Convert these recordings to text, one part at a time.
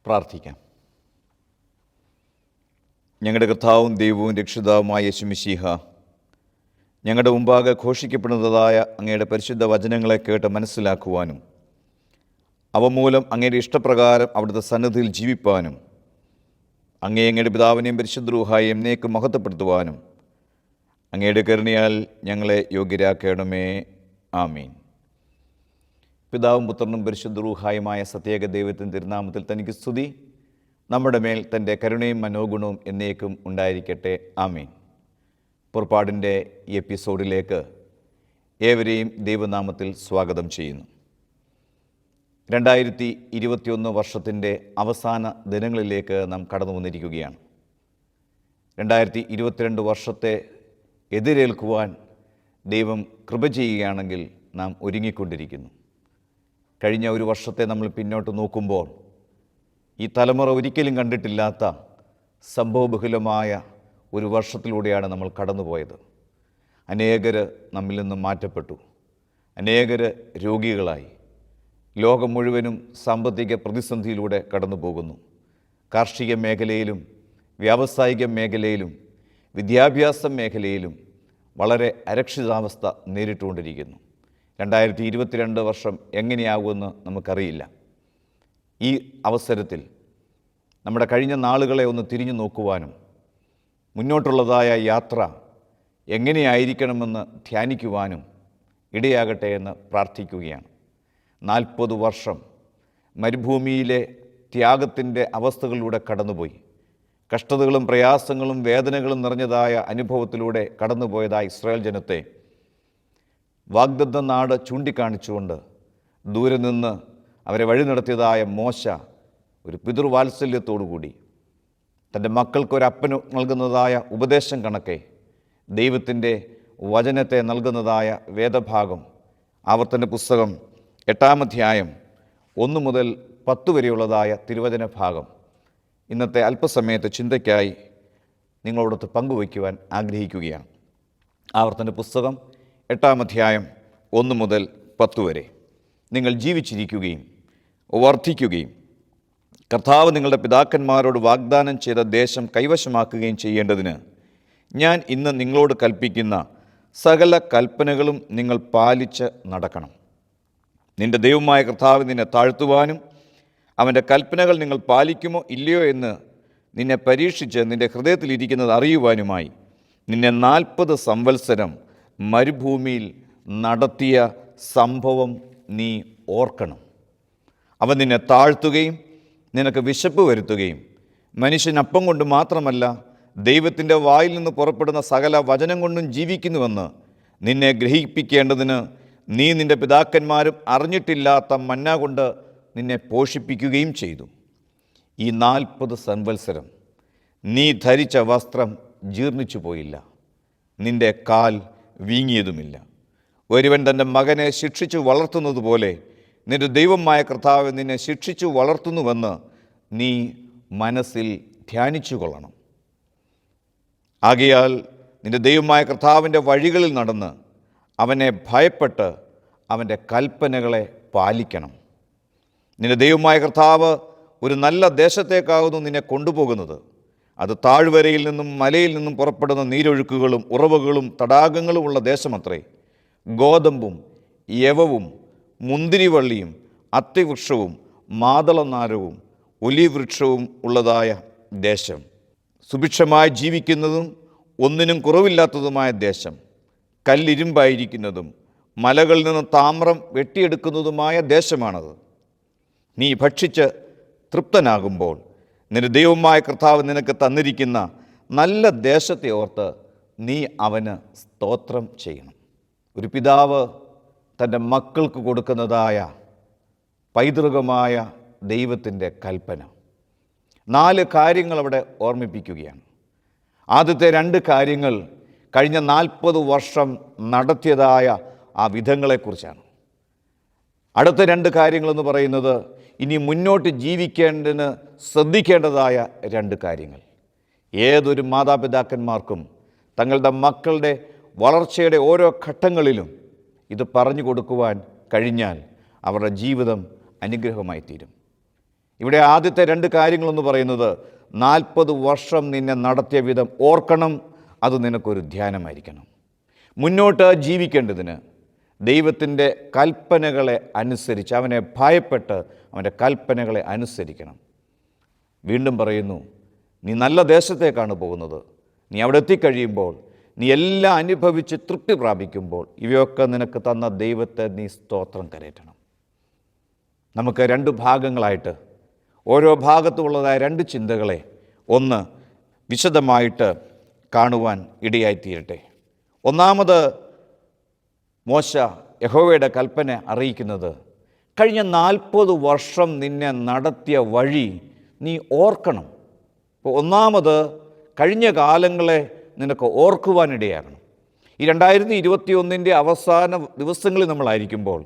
പ്രാർത്ഥിക്കാം. ഞങ്ങളുടെ കർത്താവും ദൈവവും രക്ഷിതാവുമായ യേശുമിശിഹ, ഞങ്ങളുടെ മുമ്പാകെ ഘോഷിക്കപ്പെടുന്നതായ അങ്ങയുടെ പരിശുദ്ധ വചനങ്ങളെ കേട്ട് മനസ്സിലാക്കുവാനും അവ മൂലം അങ്ങയുടെ ഇഷ്ടപ്രകാരം അവിടുത്തെ സന്നിധിയിൽ ജീവിപ്പാനും അങ്ങയുടെ പിതാവിനെയും പരിശുദ്ധ റൂഹായെയും എന്നേക്കും മഹത്വപ്പെടുത്തുവാനും അങ്ങയുടെ കരുണയാൽ ഞങ്ങളെ യോഗ്യരാക്കണമേ. ആമീൻ. പിതാവും പുത്രനും പരിശുദ്ധ റൂഹായുമായ സത്യേക ദൈവത്തിൻ്റെ തിരുനാമത്തിൽ തനിക്ക് സ്തുതി. നമ്മുടെ മേൽ തൻ്റെ കരുണയും മനോഗുണവും എന്നേക്കും ഉണ്ടായിരിക്കട്ടെ. ആമീൻ. പുറപ്പാടിൻ്റെ ഈ എപ്പിസോഡിലേക്ക് ഏവരെയും ദൈവനാമത്തിൽ സ്വാഗതം ചെയ്യുന്നു. 2021 വർഷത്തിൻ്റെ അവസാന ദിനങ്ങളിലേക്ക് നാം കടന്നു വന്നിരിക്കുകയാണ്. 2022 വർഷത്തെ എതിരേൽക്കുവാൻ ദൈവം കൃപ ചെയ്യുകയാണെങ്കിൽ നാം ഒരുങ്ങിക്കൊണ്ടിരിക്കുന്നു. കഴിഞ്ഞ ഒരു വർഷത്തെ നമ്മൾ പിന്നോട്ട് നോക്കുമ്പോൾ ഈ തലമുറ ഒരിക്കലും കണ്ടിട്ടില്ലാത്ത സംഭവബഹുലമായ ഒരു വർഷത്തിലൂടെയാണ് നമ്മൾ കടന്നുപോയത്. അനേകർ നമ്മിൽ നിന്നും മാറ്റപ്പെട്ടു, അനേകർ രോഗികളായി. ലോകം മുഴുവനും സാമ്പത്തിക പ്രതിസന്ധിയിലൂടെ കടന്നു പോകുന്നു. കാർഷിക മേഖലയിലും വ്യാവസായിക മേഖലയിലും വിദ്യാഭ്യാസ മേഖലയിലും വളരെ അരക്ഷിതാവസ്ഥ നേരിട്ടുകൊണ്ടിരിക്കുന്നു. 2022 വർഷം എങ്ങനെയാകുമെന്ന് നമുക്കറിയില്ല. ഈ അവസരത്തിൽ നമ്മുടെ കഴിഞ്ഞ നാളുകളെ ഒന്ന് തിരിഞ്ഞു നോക്കുവാനും മുന്നോട്ടുള്ളതായ യാത്ര എങ്ങനെയായിരിക്കണമെന്ന് ധ്യാനിക്കുവാനും ഇടയാകട്ടെ എന്ന് പ്രാർത്ഥിക്കുകയാണ്. 40 വർഷം മരുഭൂമിയിലെ ത്യാഗത്തിൻ്റെ അവസ്ഥകളിലൂടെ കടന്നുപോയി. കഷ്ടതകളും പ്രയാസങ്ങളും വേദനകളും നിറഞ്ഞതായ അനുഭവത്തിലൂടെ കടന്നുപോയതായ ഇസ്രായേൽ ജനത്തെ വാഗ്ദത്ത നാട് ചൂണ്ടിക്കാണിച്ചുകൊണ്ട് ദൂരെ നിന്ന് അവരെ വഴി നടത്തിയതായ മോശ ഒരു പിതൃവാത്സല്യത്തോടുകൂടി തൻ്റെ മക്കൾക്കൊരപ്പന് നൽകുന്നതായ ഉപദേശം കണക്കെ ദൈവത്തിൻ്റെ വചനത്തെ നൽകുന്നതായ വേദഭാഗം, ആവർത്തന പുസ്തകം 8-ാം അധ്യായം 1 മുതൽ 10 വരെയുള്ളതായ തിരുവചന ഭാഗം ഇന്നത്തെ അല്പസമയത്ത് ചിന്തയ്ക്കായി നിങ്ങളോടൊത്ത് പങ്കുവയ്ക്കുവാൻ ആഗ്രഹിക്കുകയാണ്. ആവർത്തന പുസ്തകം 8-ാം അധ്യായം 1 മുതൽ 10 വരെ. നിങ്ങൾ ജീവിച്ചിരിക്കുകയും വർദ്ധിക്കുകയും കർത്താവ് നിങ്ങളുടെ പിതാക്കന്മാരോട് വാഗ്ദാനം ചെയ്ത ദേശം കൈവശമാക്കുകയും ചെയ്യേണ്ടതിന് ഞാൻ ഇന്ന് നിങ്ങളോട് കൽപ്പിക്കുന്ന സകല കൽപ്പനകളും നിങ്ങൾ പാലിച്ച് നടക്കണം. നിൻ്റെ ദൈവമായ കർത്താവ് നിന്നെ താഴ്ത്തുവാനും അവൻ്റെ കൽപ്പനകൾ നിങ്ങൾ പാലിക്കുമോ ഇല്ലയോ എന്ന് നിന്നെ പരീക്ഷിച്ച് നിൻ്റെ ഹൃദയത്തിലിരിക്കുന്നത് അറിയുവാനുമായി നിന്നെ 40 സംവത്സരം മരുഭൂമിയിൽ നടത്തിയ സംഭവം നീ ഓർക്കണം. അവൻ നിന്നെ താഴ്ത്തുകയും നിനക്ക് വിശപ്പ് വരുത്തുകയും മനുഷ്യൻ അപ്പം കൊണ്ട് മാത്രമല്ല ദൈവത്തിൻ്റെ വായിൽ നിന്ന് പുറപ്പെടുന്ന സകല വചനം കൊണ്ടും ജീവിക്കുന്നുവെന്ന് നിന്നെ ഗ്രഹിപ്പിക്കേണ്ടതിന് നീ നിൻ്റെ പിതാക്കന്മാരും അറിഞ്ഞിട്ടില്ലാത്ത മന്ന കൊണ്ട് നിന്നെ പോഷിപ്പിക്കുകയും ചെയ്തു. ഈ 40 സംവത്സരം നീ ധരിച്ച വസ്ത്രം ജീർണിച്ചു പോയില്ല, നിൻ്റെ കാൽ വീങ്ങിയതുമില്ല. ഒരുവൻ തൻ്റെ മകനെ ശിക്ഷിച്ചു വളർത്തുന്നത് പോലെ നിൻ്റെ ദൈവമായ കർത്താവ് നിന്നെ ശിക്ഷിച്ചു വളർത്തുന്നുവെന്ന് നീ മനസ്സിൽ ധ്യാനിച്ചു കൊള്ളണം. ആകയാൽ നിൻ്റെ ദൈവമായ കർത്താവിൻ്റെ വഴികളിൽ നടന്ന് അവനെ ഭയപ്പെട്ട് അവൻ്റെ കൽപ്പനകളെ പാലിക്കണം. നിൻ്റെ ദൈവമായ കർത്താവ് ഒരു നല്ല ദേശത്തേക്കാകുന്നു നിന്നെ കൊണ്ടുപോകുന്നത്. അത് താഴ്വരയിൽ നിന്നും മലയിൽ നിന്നും പുറപ്പെടുന്ന നീരൊഴുക്കുകളും ഉറവുകളും തടാകങ്ങളുമുള്ള ദേശമത്രേ. ഗോതമ്പും യവവും മുന്തിരിവള്ളിയും അത്തിവൃക്ഷവും മാതളനാരവും ഒലീവ് വൃക്ഷവും ഉള്ളതായ ദേശം, സുഭിക്ഷമായി ജീവിക്കുന്നതും ഒന്നിനും കുറവില്ലാത്തതുമായ ദേശം, കല്ലിരുമ്പായിരിക്കുന്നതും മലകളിൽ നിന്ന് താമ്രം വെട്ടിയെടുക്കുന്നതുമായ ദേശമാണത്. നീ ഭക്ഷിച്ച് തൃപ്തനാകുമ്പോൾ നിന്റെ ദൈവമായ കർത്താവ് നിനക്ക് തന്നിരിക്കുന്ന നല്ല ദേശത്തെ ഓർത്ത് നീ അവന് സ്തോത്രം ചെയ്യണം. ഒരു പിതാവ് തൻ്റെ മക്കൾക്ക് കൊടുക്കുന്നതായ പൈതൃകമായ ദൈവത്തിൻ്റെ കൽപ്പന 4 കാര്യങ്ങൾ അവിടെ ഓർമ്മിപ്പിക്കുകയാണ്. ആദ്യത്തെ 2 കാര്യങ്ങൾ കഴിഞ്ഞ 40 വർഷം നടത്തിയതായ ആ വിധങ്ങളെക്കുറിച്ചാണ്. അടുത്ത 2 കാര്യങ്ങളെന്ന് പറയുന്നത് ഇനി മുന്നോട്ട് ജീവിക്കേണ്ടതിന് ശ്രദ്ധിക്കേണ്ടതായ 2 കാര്യങ്ങൾ. ഏതൊരു മാതാപിതാക്കന്മാർക്കും തങ്ങളുടെ മക്കളുടെ വളർച്ചയുടെ ഓരോ ഘട്ടങ്ങളിലും ഇത് പറഞ്ഞു കൊടുക്കുവാൻ കഴിഞ്ഞാൽ അവരുടെ ജീവിതം അനുഗ്രഹമായി തീരും. ഇവിടെ ആദ്യത്തെ 2 കാര്യങ്ങളെന്ന് പറയുന്നത് 40 വർഷം നിന്നെ നടത്തിയ വിധം ഓർക്കണം. അത് നിനക്കൊരു ധ്യാനമായിരിക്കണം. മുന്നോട്ട് ജീവിക്കേണ്ടതിന് ദൈവത്തിൻ്റെ കൽപ്പനകളെ അനുസരിച്ച്, അവനെ ഭയപ്പെട്ട് അവൻ്റെ കൽപ്പനകളെ അനുസരിക്കണം. വീണ്ടും പറയുന്നു, നീ നല്ല ദേശത്തേക്കാണ് പോകുന്നത്. നീ അവിടെ എത്തിക്കഴിയുമ്പോൾ, നീ എല്ലാം അനുഭവിച്ച് തൃപ്തി പ്രാപിക്കുമ്പോൾ ഇവയൊക്കെ നിനക്ക് തന്ന ദൈവത്തെ നീ സ്തോത്രം കരയറ്റണം. നമുക്ക് 2 ഭാഗങ്ങളായിട്ട് ഓരോ ഭാഗത്തുമുള്ളതായ 2 ചിന്തകളെ ഒന്ന് വിശദമായിട്ട് കാണുവാൻ ഇടയായിത്തീരട്ടെ. ഒന്നാമത്, മോശ യഹോവയുടെ കൽപ്പന അറിയിക്കുന്നത്, കഴിഞ്ഞ 40 വർഷം നിന്നെ നടത്തിയ വഴി നീ ഓർക്കണം. അപ്പോൾ ഒന്നാമത്, കഴിഞ്ഞ കാലങ്ങളെ നിനക്ക് ഓർക്കുവാനിടയാകണം. ഈ 2021 അവസാന ദിവസങ്ങളിൽ നമ്മളായിരിക്കുമ്പോൾ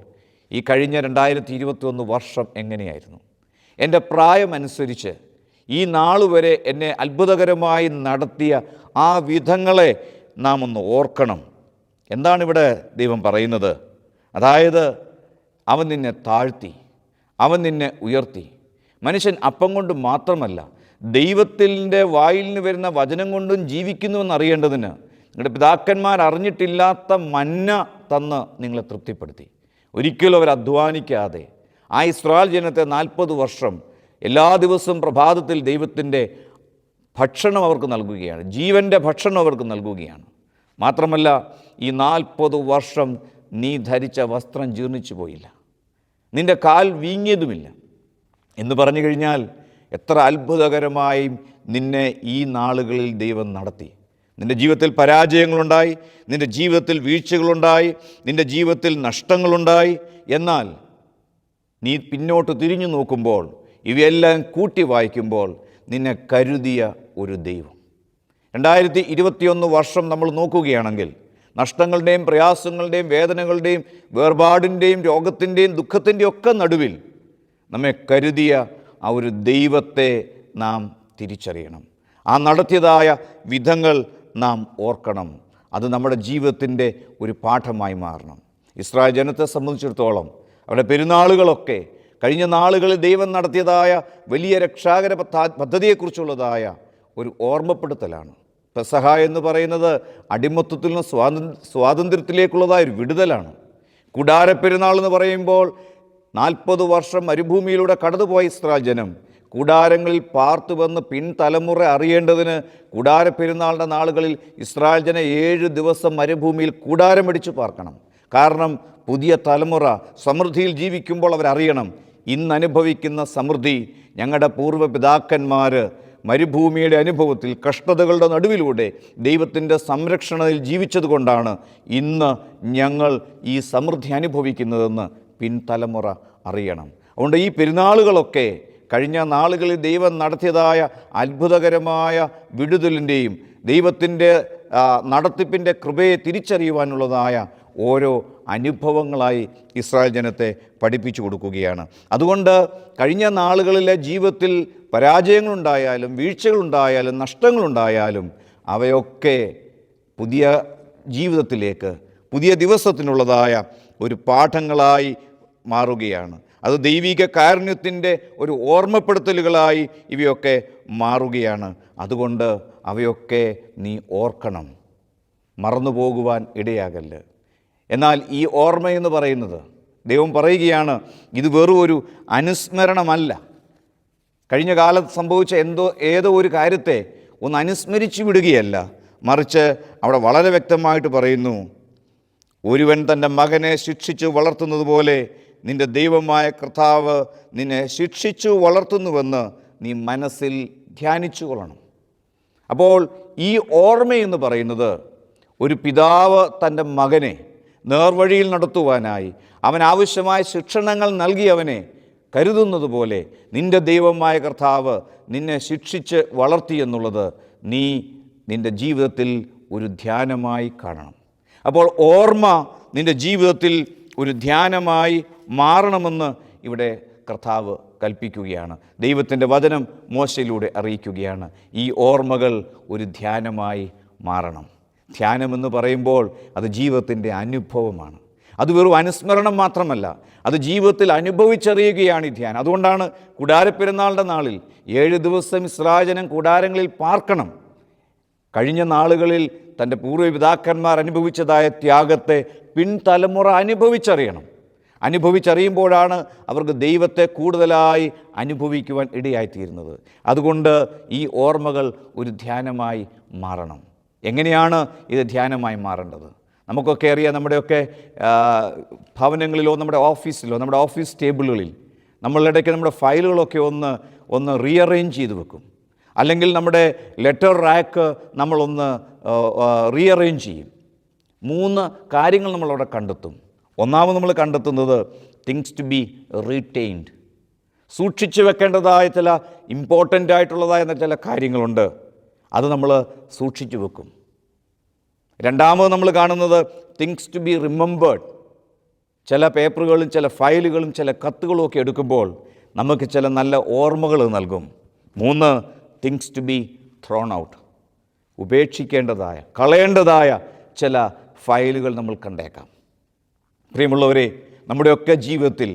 ഈ കഴിഞ്ഞ 2021 വർഷം എങ്ങനെയായിരുന്നു? എൻ്റെ പ്രായമനുസരിച്ച് ഈ നാളുവരെ എന്നെ അത്ഭുതകരമായി നടത്തിയ ആ വിധങ്ങളെ നാം ഒന്ന് ഓർക്കണം. എന്താണിവിടെ ദൈവം പറയുന്നത്? അതായത്, അവൻ നിന്നെ താഴ്ത്തി, അവൻ നിന്നെ ഉയർത്തി. മനുഷ്യൻ അപ്പം കൊണ്ട് മാത്രമല്ല, ദൈവത്തിൻ്റെ വായിൽ നിന്ന് വരുന്ന വചനം കൊണ്ടും ജീവിക്കുന്നുവെന്നറിയേണ്ടതിന് നിങ്ങളുടെ പിതാക്കന്മാർ അറിഞ്ഞിട്ടില്ലാത്ത മന്ന തന്ന് നിങ്ങളെ തൃപ്തിപ്പെടുത്തി. ഒരിക്കലും അവർ അധ്വാനിക്കാതെ ആ ഇസ്രായേൽ ജനത്തെ 40 വർഷം എല്ലാ ദിവസവും പ്രഭാതത്തിൽ ദൈവത്തിൻ്റെ ഭക്ഷണം അവർക്ക് നൽകുകയാണ്, ജീവൻ്റെ ഭക്ഷണം അവർക്ക് നൽകുകയാണ്. മാത്രമല്ല, ഈ 40 വർഷം നീ ധരിച്ച വസ്ത്രം ജീർണിച്ചു പോയില്ല, നിൻ്റെ കാൽ വീങ്ങിയതുമില്ല എന്ന് പറഞ്ഞു കഴിഞ്ഞാൽ എത്ര അത്ഭുതകരമായി നിന്നെ ഈ നാളുകളിൽ ദൈവം നടത്തി. നിൻ്റെ ജീവിതത്തിൽ പരാജയങ്ങളുണ്ടായി, നിൻ്റെ ജീവിതത്തിൽ വീഴ്ചകളുണ്ടായി, നിൻ്റെ ജീവിതത്തിൽ നഷ്ടങ്ങളുണ്ടായി. എന്നാൽ നീ പിന്നോട്ട് തിരിഞ്ഞു നോക്കുമ്പോൾ, ഇവയെല്ലാം കൂട്ടി വായിക്കുമ്പോൾ നിന്നെ കരുതിയ ഒരു ദൈവം. 2021 വർഷം നമ്മൾ നോക്കുകയാണെങ്കിൽ, നഷ്ടങ്ങളുടെയും പ്രയാസങ്ങളുടെയും വേദനകളുടെയും വേർപാടിൻ്റെയും രോഗത്തിൻ്റെയും ദുഃഖത്തിൻ്റെയും ഒക്കെ നടുവിൽ നമ്മെ കരുതിയ ആ ഒരു ദൈവത്തെ നാം തിരിച്ചറിയണം. ആ നടത്തിയതായ വിധങ്ങൾ നാം ഓർക്കണം. അത് നമ്മുടെ ജീവിതത്തിൻ്റെ ഒരു പാഠമായി മാറണം. ഇസ്രായേൽ ജനത്തെ സംബന്ധിച്ചിടത്തോളം അവരുടെ പെരുന്നാളുകളൊക്കെ കഴിഞ്ഞ നാളുകളിൽ ദൈവം നടത്തിയതായ വലിയ രക്ഷാകര പദ്ധതിയെക്കുറിച്ചുള്ളതായ ഒരു ഓർമ്മപ്പെടുത്തലാണ്. പെസഹ എന്ന് പറയുന്നത് അടിമത്തത്തിൽ നിന്ന് സ്വാതന്ത്ര്യത്തിലേക്കുള്ളതായ ഒരു വിടുതലാണ്. കൂടാരപ്പെരുന്നാൾ എന്ന് പറയുമ്പോൾ 40 വർഷം മരുഭൂമിയിലൂടെ കടന്നുപോയ ഇസ്രായേൽ ജനം കൂടാരങ്ങളിൽ പാർത്തു വന്ന് പിൻതലമുറ അറിയേണ്ടതിന് കൂടാരപ്പെരുന്നാളിൻ്റെ നാളുകളിൽ ഇസ്രായേൽ ജനം 7 ദിവസം മരുഭൂമിയിൽ കൂടാരമടിച്ച് പാർക്കണം. കാരണം പുതിയ തലമുറ സമൃദ്ധിയിൽ ജീവിക്കുമ്പോൾ അവരറിയണം, ഇന്ന് അനുഭവിക്കുന്ന സമൃദ്ധി ഞങ്ങളുടെ പൂർവ്വ പിതാക്കന്മാർ മരുഭൂമിയുടെ അനുഭവത്തിൽ കഷ്ടതകളുടെ നടുവിലൂടെ ദൈവത്തിൻ്റെ സംരക്ഷണയിൽ ജീവിച്ചതുകൊണ്ടാണ് ഇന്ന് ഞങ്ങൾ ഈ സമൃദ്ധി അനുഭവിക്കുന്നതെന്ന് പിൻതലമുറ അറിയണം. അതുകൊണ്ട് ഈ പെരുന്നാളുകളൊക്കെ കഴിഞ്ഞ നാളുകളിൽ ദൈവം നടത്തിയതായ അത്ഭുതകരമായ വിടുതലിൻ്റെയും ദൈവത്തിൻ്റെ നടത്തിപ്പിൻ്റെ കൃപയെ തിരിച്ചറിയുവാനുള്ളതായ ഓരോ അനുഭവങ്ങളായി ഇസ്രായേൽ ജനത്തെ പഠിപ്പിച്ചു കൊടുക്കുകയാണ്. അതുകൊണ്ട് കഴിഞ്ഞ നാളുകളിലെ ജീവിതത്തിൽ പരാജയങ്ങളുണ്ടായാലും വീഴ്ചകളുണ്ടായാലും നഷ്ടങ്ങളുണ്ടായാലും അവയൊക്കെ പുതിയ ജീവിതത്തിലേക്ക്, പുതിയ ദിവസത്തിനുള്ളതായ ഒരു പാഠങ്ങളായി മാറുകയാണ്. അത് ദൈവിക കാരുണ്യത്തിൻ്റെ ഒരു ഓർമ്മപ്പെടുത്തലുകളായി ഇവയൊക്കെ മാറുകയാണ്. അതുകൊണ്ട് അവയൊക്കെ നീ ഓർക്കണം, മറന്നുപോകുവാൻ ഇടയാകല്ല്. എന്നാൽ ഈ ഓർമ്മയെന്ന് പറയുന്നത് ദൈവം പറയുകയാണ്, ഇത് വെറും ഒരു അനുസ്മരണമല്ല. കഴിഞ്ഞ കാലത്ത് സംഭവിച്ച ഏതോ ഒരു കാര്യത്തെ ഒന്ന് അനുസ്മരിച്ചു വിടുകയല്ല, മറിച്ച് അവിടെ വളരെ വ്യക്തമായിട്ട് പറയുന്നു, ഒരുവൻ തൻ്റെ മകനെ ശിക്ഷിച്ചു വളർത്തുന്നത് പോലെ നിൻ്റെ ദൈവമായ കർത്താവ് നിന്നെ ശിക്ഷിച്ചു വളർത്തുന്നുവെന്ന് നീ മനസ്സിൽ ധ്യാനിച്ചു കൊള്ളണം. അപ്പോൾ ഈ ഓർമ്മയെന്ന് പറയുന്നത് ഒരു പിതാവ് തൻ്റെ മകനെ നേർവഴിയിൽ നടത്തുവാനായി അവനാവശ്യമായ ശിക്ഷണങ്ങൾ നൽകി അവനെ കരുതുന്നത് പോലെ നിൻ്റെ ദൈവമായ കർത്താവ് നിന്നെ ശിക്ഷിച്ച് വളർത്തിയെന്നുള്ളത് നീ നിൻ്റെ ജീവിതത്തിൽ ഒരു ധ്യാനമായി കാണണം. അപ്പോൾ ഓർമ്മ നിൻ്റെ ജീവിതത്തിൽ ഒരു ധ്യാനമായി മാറണമെന്ന് ഇവിടെ കർത്താവ് കൽപ്പിക്കുകയാണ്. ദൈവത്തിൻ്റെ വചനം മോശയിലൂടെ അറിയിക്കുകയാണ്. ഈ ഓർമ്മകൾ ഒരു ധ്യാനമായി മാറണം. ധ്യാനമെന്ന് പറയുമ്പോൾ അത് ജീവിതത്തിൻ്റെ അനുഭവമാണ്. അത് വെറും അനുസ്മരണം മാത്രമല്ല, അത് ജീവിതത്തിൽ അനുഭവിച്ചറിയുകയാണ് ഈ ധ്യാനം. അതുകൊണ്ടാണ് കൂടാരപ്പെരുന്നാളിൻ്റെ നാളിൽ 7 ദിവസം ഇസ്രായേൽ കൂടാരങ്ങളിൽ പാർക്കണം. കഴിഞ്ഞ നാളുകളിൽ തൻ്റെ പൂർവ്വപിതാക്കന്മാർ അനുഭവിച്ചതായ ത്യാഗത്തെ പിൻതലമുറ അനുഭവിച്ചറിയുമ്പോഴാണ് അവർക്ക് ദൈവത്തെ കൂടുതലായി അനുഭവിക്കുവാൻ ഇടയായിത്തീരുന്നത്. അതുകൊണ്ട് ഈ ഓർമ്മകൾ ഒരു ധ്യാനമായി മാറണം. എങ്ങനെയാണ് ഇത് ധ്യാനമായി മാറേണ്ടത്? നമുക്കൊക്കെ അറിയാം, നമ്മുടെയൊക്കെ ഭവനങ്ങളിലോ നമ്മുടെ ഓഫീസിലോ നമ്മുടെ ഓഫീസ് ടേബിളുകളിൽ നമ്മളിടയ്ക്ക് നമ്മുടെ ഫയലുകളൊക്കെ ഒന്ന് റീഅറേഞ്ച് ചെയ്ത് വെക്കും. അല്ലെങ്കിൽ നമ്മുടെ ലെറ്റർ റാക്ക് നമ്മളൊന്ന് റീഅറേഞ്ച് ചെയ്യും. 3 കാര്യങ്ങൾ നമ്മളവിടെ കണ്ടെത്തും. ഒന്നാമത് നമ്മൾ കണ്ടെത്തുന്നത് തിങ്സ് ടു ബി റീറ്റെയിൻഡ്. സൂക്ഷിച്ചു വെക്കേണ്ടതായ ചില ഇമ്പോർട്ടൻ്റ് ആയിട്ടുള്ളതായ ചില കാര്യങ്ങളുണ്ട്, അത് നമ്മൾ സൂക്ഷിച്ചു വെക്കും. രണ്ടാമത് നമ്മൾ കാണുന്നത് തിങ്സ് ടു ബി റിമെമ്പേർഡ്. ചില പേപ്പറുകളും ചില ഫയലുകളും ചില കത്തുകളും ഒക്കെ എടുക്കുമ്പോൾ നമുക്ക് ചില നല്ല ഓർമ്മകൾ നൽകും. 3 things to be thrown out. ഉപേക്ഷിക്കേണ്ടതായ കളയേണ്ടതായ ചില ഫയലുകൾ നമ്മൾ കണ്ടേക്കാം. പ്രിയമുള്ളവരെ, നമ്മുടെയൊക്കെ ജീവിതത്തിൽ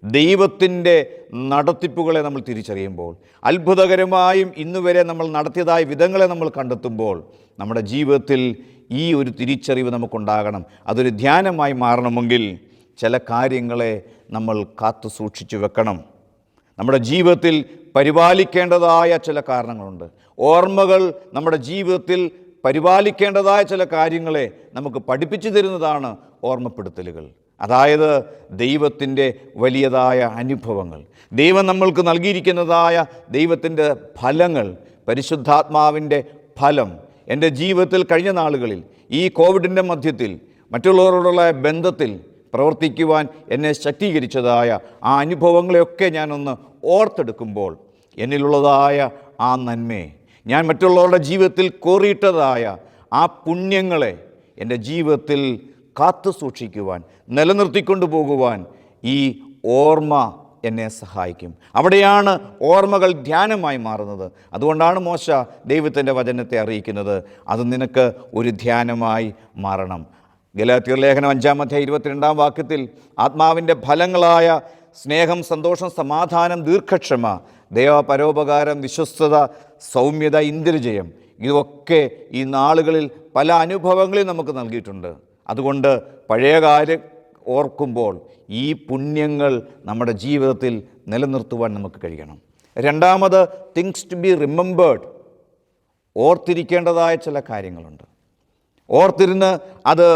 ദൈവത്തിൻ്റെ നടത്തിപ്പുകളെ നമ്മൾ തിരിച്ചറിയുമ്പോൾ, അത്ഭുതകരമായും ഇന്നുവരെ നമ്മൾ നടത്തിയതായ വിധങ്ങളെ നമ്മൾ കണ്ടെത്തുമ്പോൾ, നമ്മുടെ ജീവിതത്തിൽ ഈ ഒരു തിരിച്ചറിവ് നമുക്കുണ്ടാകണം. അതൊരു ധ്യാനമായി മാറണമെങ്കിൽ ചില കാര്യങ്ങളെ നമ്മൾ കാത്തു സൂക്ഷിച്ചു വെക്കണം. നമ്മുടെ ജീവിതത്തിൽ പരിപാലിക്കേണ്ടതായ ചില കാരണങ്ങളുണ്ട്. ഓർമ്മകൾ നമ്മുടെ ജീവിതത്തിൽ പരിപാലിക്കേണ്ടതായ ചില കാര്യങ്ങളെ നമുക്ക് പഠിപ്പിച്ചു തരുന്നതാണ് ഓർമ്മപ്പെടുത്തലുകൾ. അതായത് ദൈവത്തിൻ്റെ വലിയതായ അനുഭവങ്ങൾ, ദൈവം നമ്മൾക്ക് നൽകിയിരിക്കുന്നതായ ദൈവത്തിൻ്റെ ഫലങ്ങൾ, പരിശുദ്ധാത്മാവിൻ്റെ ഫലം. എൻ്റെ ജീവിതത്തിൽ കഴിഞ്ഞ നാളുകളിൽ ഈ കോവിഡിൻ്റെ മധ്യത്തിൽ മറ്റുള്ളവരോടുള്ള ബന്ധത്തിൽ പ്രവർത്തിക്കുവാൻ എന്നെ ശക്തീകരിച്ചതായ ആ അനുഭവങ്ങളെയൊക്കെ ഞാനൊന്ന് ഓർത്തെടുക്കുമ്പോൾ എന്നിലുള്ളതായ ആ നന്മയെ, ഞാൻ മറ്റുള്ളവരുടെ ജീവിതത്തിൽ കോറിയിട്ടതായ ആ പുണ്യങ്ങളെ എൻ്റെ ജീവിതത്തിൽ കാത്തു സൂക്ഷിക്കുവാൻ, നിലനിർത്തിക്കൊണ്ടു പോകുവാൻ ഈ ഓർമ്മ എന്നെ സഹായിക്കും. അവിടെയാണ് ഓർമ്മകൾ ധ്യാനമായി മാറുന്നത്. അതുകൊണ്ടാണ് മോശ ദൈവത്തിൻ്റെ വചനത്തെ അറിയിക്കുന്നത്, അത് നിനക്ക് ഒരു ധ്യാനമായി മാറണം. ഗലാത്യർ ലേഖനം 5-ാം അധ്യായം 22-ാം വാക്യത്തിൽ ആത്മാവിൻ്റെ ഫലങ്ങളായ സ്നേഹം, സന്തോഷം, സമാധാനം, ദീർഘക്ഷമ, ദയ, പരോപകാരം, വിശ്വസ്തത, സൗമ്യത, ഇന്ദ്രിയജയം, ഇതൊക്കെ ഈ നാളുകളിൽ പല അനുഭവങ്ങളിൽ നമുക്ക് നൽകിയിട്ടുണ്ട്. അതുകൊണ്ട് പഴയ കാര്യം ഓർക്കുമ്പോൾ ഈ പുണ്യങ്ങൾ നമ്മുടെ ജീവിതത്തിൽ നിലനിർത്തുവാൻ നമുക്ക് കഴിയണം. രണ്ടാമത് തിങ്സ് ടു ബി റിമെമ്പേർഡ്. ഓർത്തിരിക്കേണ്ടതായ ചില കാര്യങ്ങളുണ്ട്. ഓർത്തിരുന്ന് അത്